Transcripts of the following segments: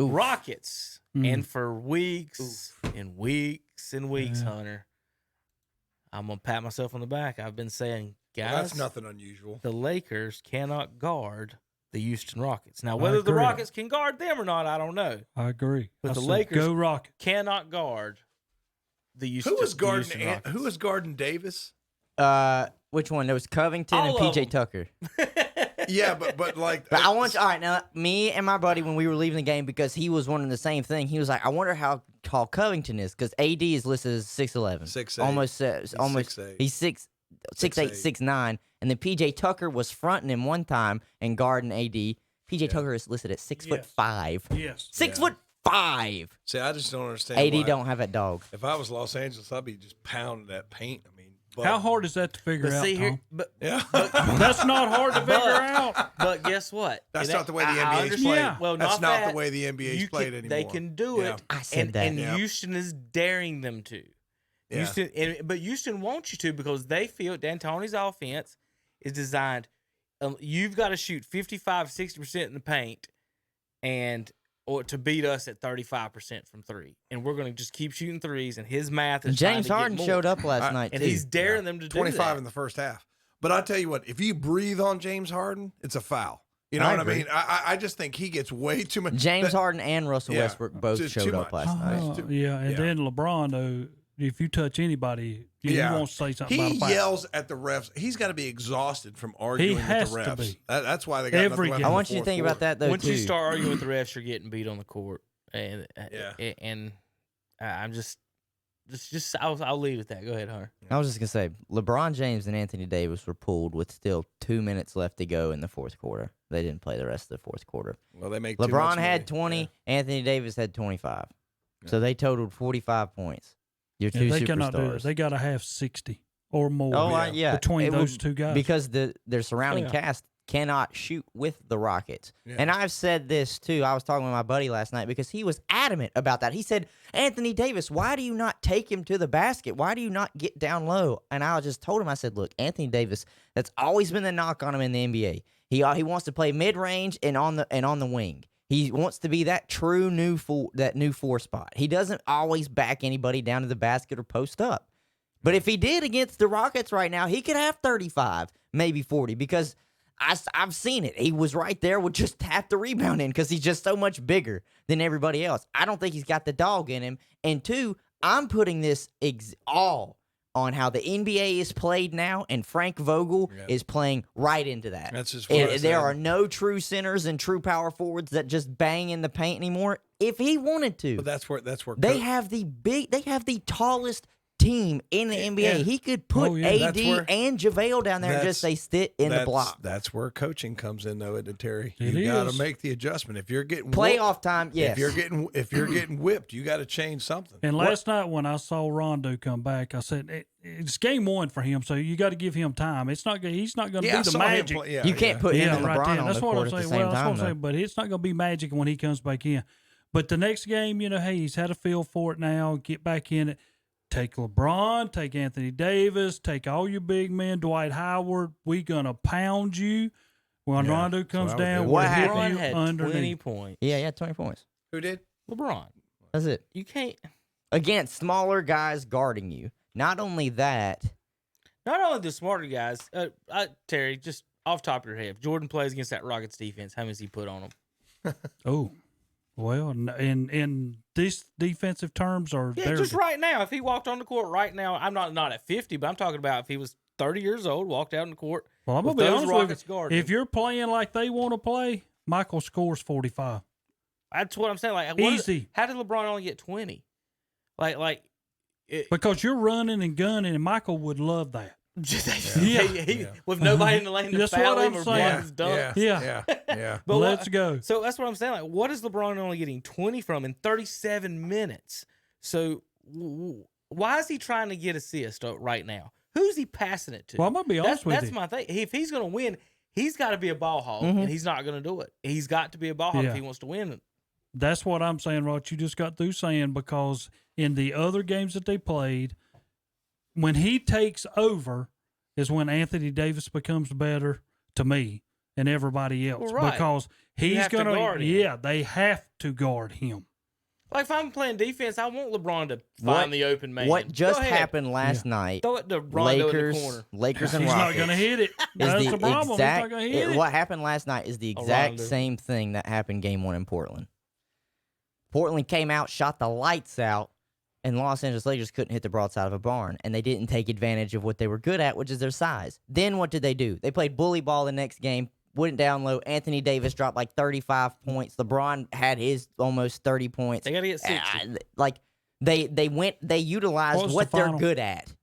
Rockets. And for weeks and weeks and weeks, Hunter, I'm going to pat myself on the back. I've been saying, guys, that's nothing unusual. The Lakers cannot guard the Houston Rockets. Now, whether the Rockets can guard them or not, I don't know. I agree. But the Lakers cannot guard the Houston Rockets. Who was guarding Davis? Which one? There was Covington and PJ Tucker. Yeah, but like... But I want you... All right, now, me and my buddy, when we were leaving the game, because he was wondering the same thing, he was like, I wonder how tall Covington is, because AD is listed as 6'11". 6'8". Almost. He's 6'8", 6'9", and then PJ Tucker was fronting him one time and guarding AD. PJ Tucker is listed at 6'5". Yes. 6'5". See, I just don't understand AD don't have that dog. If I was Los Angeles, I'd be just pounding that paint. I mean... How hard is that to figure out, Tom? That's not hard to figure out. But guess what? That's not the way the NBA's played. Yeah. Well, that's not the way the NBA's played anymore. They can do it. I said that. And Houston is daring them to. But Houston wants you to because they feel D'Antoni's offense is designed. You've got to shoot 55, 60% in the paint or to beat us at 35% from three. And we're going to just keep shooting threes, and his math is James Harden showed up last night, and too. he's daring them to do 25 in the first half. But I tell you what, if you breathe on James Harden, it's a foul. You know what I mean? I just think he gets way too much. James Harden and Russell Westbrook both showed up last night. Then LeBron, though, if you touch anybody, you won't say something about a foul. He yells at the refs. He's got to be exhausted from arguing with the refs. He has to be. That's why they got nothing left. I want you to think about that, though, Once you start arguing with the refs, you're getting beat on the court. And I'm just I'll leave with that. Go ahead, Hunter. I was just going to say, LeBron James and Anthony Davis were pulled with still 2 minutes left to go in the fourth quarter. They didn't play the rest of the fourth quarter. Well, they make LeBron had 20, Anthony Davis had 25. So they totaled 45 points. Your two they superstars. Cannot do it. They got to have 60 or more between those two guys. Because their surrounding cast cannot shoot with the Rockets. Yeah. And I've said this, too. I was talking with my buddy last night because he was adamant about that. He said, Anthony Davis, why do you not take him to the basket? Why do you not get down low? And I just told him, I said, look, Anthony Davis, that's always been the knock on him in the NBA. He wants to play mid-range and on the wing. He wants to be that true new four spot. He doesn't always back anybody down to the basket or post up. But if he did against the Rockets right now, he could have 35, maybe 40, because I've seen it. He was right there with just half the rebound in because he's just so much bigger than everybody else. I don't think he's got the dog in him. And two, I'm putting this all on how the NBA is played now, and Frank Vogel is playing right into that. That's just what there are no true centers and true power forwards that just bang in the paint anymore. If he wanted to, but that's where they have the tallest team in the NBA. Yeah. He could put AD and JaVale down there and just say sit in the block. That's where coaching comes in, though, isn't it, Terry? You got to make the adjustment. If you're getting playoff time, yes. If you're getting whipped, you got to change something. And last night when I saw Rondo come back, I said it's game one for him, so you got to give him time. He's not going to be the magic. You can't put him and LeBron on the court at the same time. That's what I'm saying. But it's not going to be magic when he comes back in. But the next game, hey, he's had a feel for it now. Get back in it. Take LeBron, take Anthony Davis, take all your big men, Dwight Howard. We going to pound you. When Rondo comes down, we're hitting you underneath. 20 points. Yeah, he had 20 points. Who did? LeBron. That's it. You can't. Against smaller guys guarding you. Not only that. Not only the smarter guys. Terry, just off the top of your head, if Jordan plays against that Rockets defense, how many does he put on them? Oh. Well, in these defensive terms, just right now. If he walked on the court right now, I'm not at 50, but I'm talking about if he was 30 years old, walked out in the court. Well, I'm gonna be honest with you. If you're playing like they want to play, Michael scores 45. That's what I'm saying. Like easy. How did LeBron only get 20? Because you're running and gunning, and Michael would love that. With nobody in the lane to foul him or block his dunk. Yeah. But let's go. So that's what I'm saying. Like, what is LeBron only getting 20 from in 37 minutes? So why is he trying to get assists right now? Who's he passing it to? Well, I'm going to be honest with you. That's my thing. If he's going to win, he's got to be a ball hog, and he's not going to do it. He's got to be a ball hog if he wants to win. That's what I'm saying, Rod. You just got through saying, because in the other games that they played, when he takes over is when Anthony Davis becomes better to me. and everybody else Well, right. because he's have to going guard to. him. Yeah, they have to guard him. Like if I'm playing defense, I want LeBron to find the open man. What just Go ahead. happened last night? Throw it to Rondo in the Lakers, corner. Lakers and He's Rockets. not going to hit it. is That's the the problem. exact- He's not going to hit it. What happened last night is the exact Rondo. same thing that happened game 1 in Portland. Portland came out, shot the lights out, and Los Angeles Lakers couldn't hit the broadside of a barn, and they didn't take advantage of what they were good at, which is their size. Then what did they do? They played bully ball the next game, went down low. Anthony Davis dropped like 35 points. LeBron had his almost 30 points. They got to get 60. They utilized What was what the they're final? good at,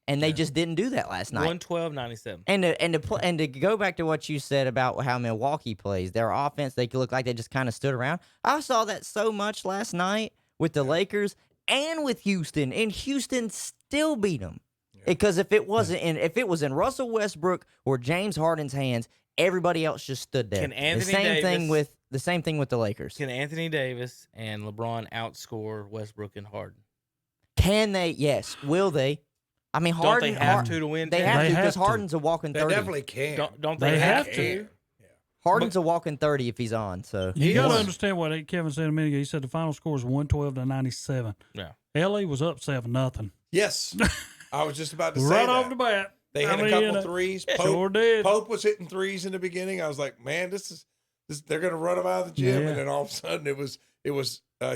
and they just didn't do that last night. 112-97. And to go back to what you said about how Milwaukee plays, their offense, they could look like they just kind of stood around. I saw that so much last night with the Lakers and with Houston, and Houston still beat them. Because if it was in Russell Westbrook or James Harden's hands, everybody else just stood there. Can Anthony The same thing with the Lakers. Can Anthony Davis and LeBron outscore Westbrook and Harden? Can they? Yes. Will they? I mean, Harden. Don't they have to win? They 10? have They to have because to. Harden's a walking They 30. definitely can. Don't They they have have to. to? Harden's a walking 30 if he's on. So You got to was. understand what Kevin said a minute ago. He said the final score was 112-97. Yeah. LA was up 7-0. Yes. I was just about to say Right that. off the bat. They I had mean, a couple you know, threes. Sure did. Pope was hitting threes in the beginning. I was like, man, this is they're going to run him out of the gym. Yeah. And then all of a sudden it was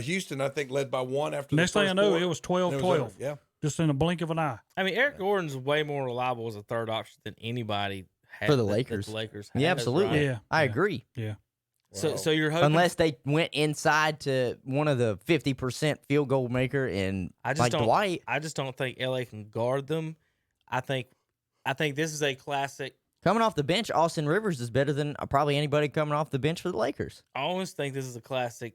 Houston, I think, led by 1 after Next the thing first I know, quarter. it was And it was 12-12. over. Yeah. Just in a blink of an eye. I mean, Eric Gordon's way more reliable as a third option than anybody had For the that Lakers. the Lakers yeah, has, absolutely. right? Yeah. I agree. Yeah. Wow. So you're hoping Unless they went inside to one of the 50% field goal maker and I just like don't. Dwight. I just don't think LA can guard them. I think this is a classic. Coming off the bench, Austin Rivers is better than probably anybody coming off the bench for the Lakers. I always think this is a classic.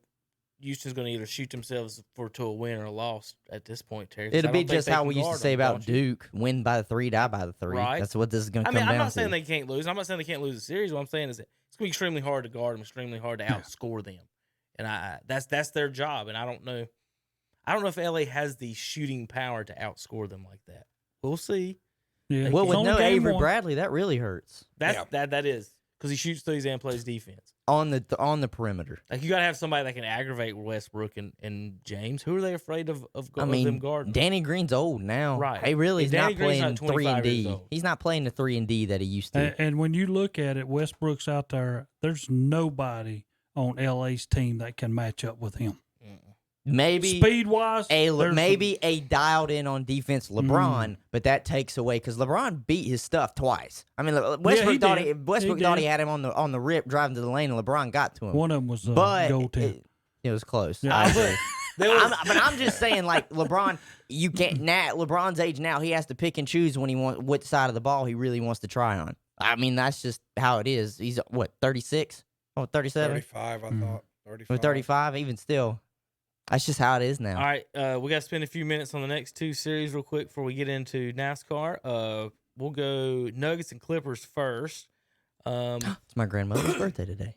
Houston's going to either shoot themselves to a win or a loss at this point, Terry. 'cause I It'll don't be think just they how can we used to guard say them, about don't you? Duke: win by the 3, die by the 3. Right. That's what this is going to I come mean, down I'm not to. saying they can't lose. I'm not saying they can't lose the series. What I'm saying is that it's going to be extremely hard to guard them, extremely hard to outscore them, and that's their job. And I don't know if LA has the shooting power to outscore them like that. We'll see. Yeah. Well, It's with only no game Avery one. Bradley, that really hurts That is because he shoots threes and plays defense. on the perimeter. Like you got to have somebody that can aggravate Westbrook and James. Who are they afraid of them guarding? Danny Green's old now. Right. He really is Danny not Green's playing not 3 and 25 years D. old. He's not playing the 3 and D that he used to. And when you look at it, Westbrook's out there. There's nobody on LA's team that can match up with him. Maybe Speed wise, maybe a dialed in on defense LeBron, but that takes away because LeBron beat his stuff twice. I mean, Westbrook he thought did. Westbrook He thought did. he had him on the rip driving to the lane, and LeBron got to him. one of them was but goaltend. it was close. Yeah. I agree. was- but I'm just saying, like LeBron, you can't. Now LeBron's age now, he has to pick and choose when he wants what side of the ball he really wants to try on. I mean, that's just how it is. He's what 36, 37, 35, I thought. 35. or 35, even still. That's just how it is now. All right, we got to spend a few minutes on the next two series real quick before we get into NASCAR. We'll go Nuggets and Clippers first. It's my grandmother's birthday today.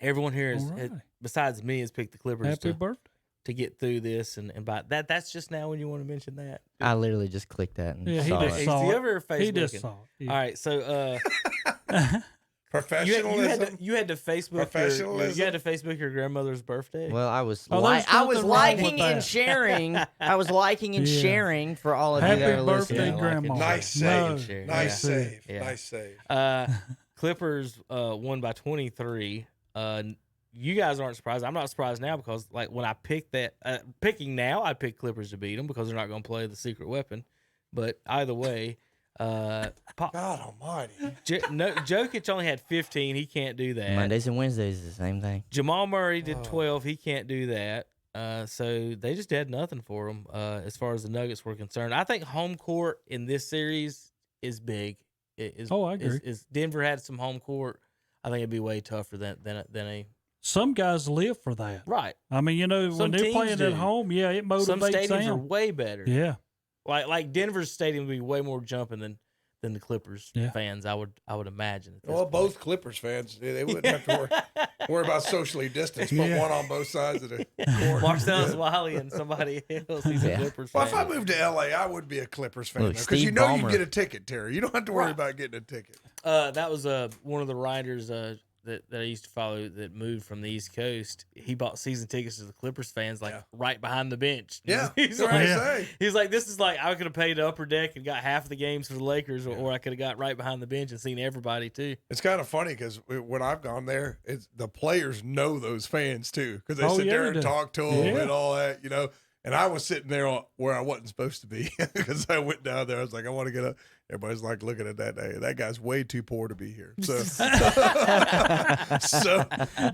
Everyone here All right. besides me has picked the Clippers Happy birthday. to get through this and by that. That's just now when you want to mention that. I literally just clicked that and Yeah, he saw did. it. Is Saw he it. ever Facebook? He just saw it. Yeah. All right, so Professionalism. you had to Facebook Professionalism. you had to Facebook your grandmother's birthday. Well, I was Oh, there's I was nothing wrong with liking and that. sharing. I was liking and Yeah. sharing for all of Happy you that are birthday, listening. Grandma. Nice No. save. Sure. Nice Yeah. save. Yeah. Nice save. Clippers won by 23. You guys aren't surprised. I'm not surprised now because like when I picked that picking now, I picked Clippers to beat them because they're not going to play the secret weapon. But either way, God almighty. Jokic only had 15. He can't do that. Mondays and Wednesdays is the same thing. Jamal Murray did 12. He can't do that. So they just had nothing for him as far as the Nuggets were concerned. I think home court in this series is big. I agree. Is Denver had some home court, I think it'd be way tougher than a Some guys live for that. right. I mean, when Some they're teams playing do. at home, yeah, it Some motivates stadiums are them. way better. Yeah. Like Denver's stadium would be way more jumping than the Clippers Yeah. fans. I would imagine. At this Well, point. both Clippers fans, they wouldn't have to worry about socially distanced, but Yeah. one on both sides of the court. Marcellus Wiley and somebody else. He's a Yeah. Clippers Well, fan. if I moved to LA, I would be a Clippers fan Look, because you Steve know you Ballmer. can get a ticket, Terry. You don't have to worry Right. about getting a ticket. That was one of the writers, that I used to follow that moved from the East Coast, he bought season tickets to the Clippers fans, like right behind the bench. Yeah, he's like, this is like I could have paid the upper deck and got half of the games for the Lakers, or I could have got right behind the bench and seen everybody too. It's kind of funny because when I've gone there, the players know those fans too because they sit there and talk to them and all that, you know. And I was sitting there where I wasn't supposed to be because I went down there. I was like, I want to get up. Everybody's like looking at that day. That guy's way too poor to be here. So,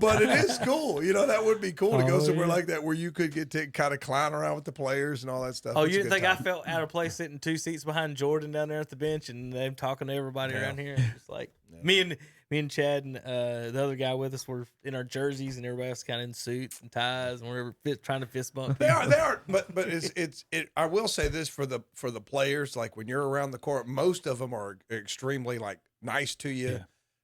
but it is cool. You know, that would be cool to go somewhere like that where you could get to kind of clown around with the players and all that stuff. Oh, you didn't think I felt out of place sitting 2 seats behind Jordan down there at the bench and them talking to everybody around here? It's like me and Chad and the other guy with us were in our jerseys and everybody else kind of in suits and ties and whatever, trying to fist bump. They are. But it's. I will say this for the players, like when you're around the court, most of them are extremely like nice to you,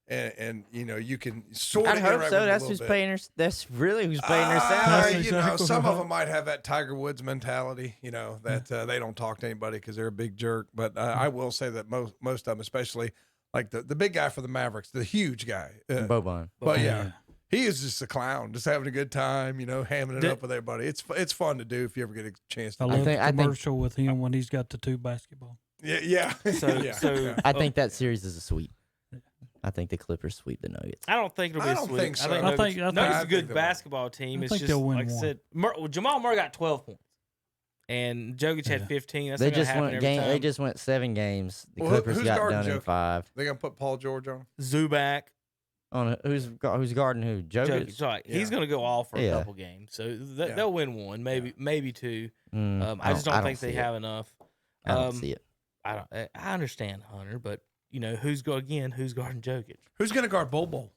and you know you can sort of. I hope so. That's who's paying her. That's really who's paying her salary. You know, some of them might have that Tiger Woods mentality. You know that they don't talk to anybody because they're a big jerk. But I will say that most of them, especially. Like the big guy for the Mavericks, the huge guy. Boban. But he is just a clown, just having a good time, you know, hamming it up with everybody. It's fun to do if you ever get a chance to I love the commercial with him when he's got the 2 basketball. Yeah. So I think that series is a sweep. I think the Clippers sweep the Nuggets. I don't think it'll be a sweep. Think so. I think Nuggets a good basketball team. It's just like I said, Jamal Murray got 12 points. And Jokic had 15. That's they just went 7 games. The Clippers got done in 5. They're gonna put Paul George on Zubac. On who's guarding who? Jokic. Right. He's gonna go off for a couple games, so they'll win one, maybe 2. I just don't think they have enough. I don't see it. I understand Hunter, but you know who's guarding Jokic? Who's gonna guard Bol?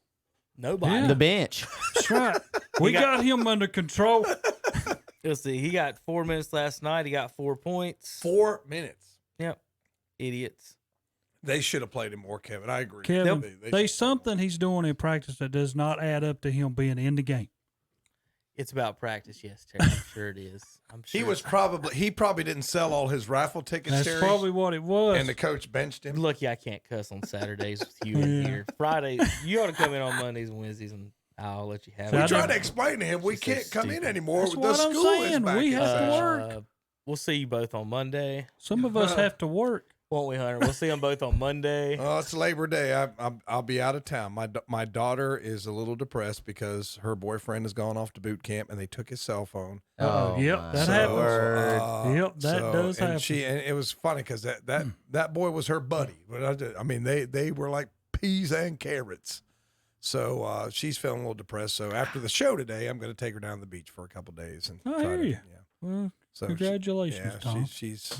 Nobody. Yeah. The bench. That's right. We got him under control. Let's see. He got 4 minutes last night. He got 4 points. 4 minutes. Yep. Idiots. They should have played him more, Kevin. I agree. Kevin, there's something he's doing in practice that does not add up to him being in the game. It's about practice, yes, Terry. I'm sure it is. I'm sure. He probably didn't sell all his raffle tickets, That's Terry, probably what it was. and the coach benched him. Lucky I can't cuss on Saturdays with you in here. Friday, you ought to come in on Mondays and Wednesdays, and I'll let you have it. We tried to explain to him we can't come in anymore. That's The what I'm school saying. is back We in have to session. work. We'll see you both on Monday. Some of us have to work. Won't we, Hunter? We'll see them both on Monday. Oh, it's Labor Day. I'll be out of town. My daughter is a little depressed because her boyfriend has gone off to boot camp and they took his cell phone. Yep, that happens. Yep, that does happen. And it was funny because that boy was her buddy. But I mean, they were like peas and carrots. So she's feeling a little depressed. So after the show today, I'm going to take her down to the beach for a couple of days. And I hear you. Yeah. Well, So congratulations, Tom. She's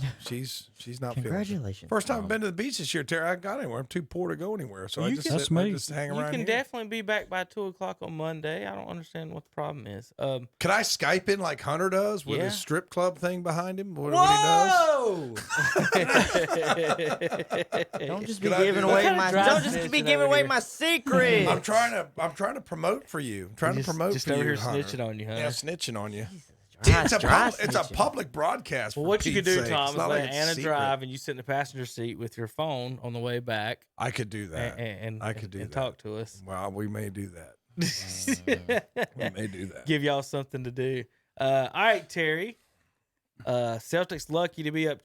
not Congratulations. feeling it. First time I've been to the beach this year, Terry. I haven't got anywhere. I'm too poor to go anywhere. So I just That's sit, me. I just hang around. You can here. definitely be back by 2:00 on Monday. I don't understand what the problem is. Could I Skype in like Hunter does with his strip club thing behind him? What he does? Don't just be giving away my secret. I'm trying to promote for you. I'm trying to promote just for over you. here Hunter. snitching on you, huh? Yeah, snitching on you. It's It's a public broadcast. Well, for what you could Pete's do, sake. Tom, It's is not let like it's Anna secret. drive and you sit in the passenger seat with your phone on the way back. I could do that. And I could do that. talk to us. Well, we may do that. We may do that. Give y'all something to do. All right, Terry. Celtics lucky to be up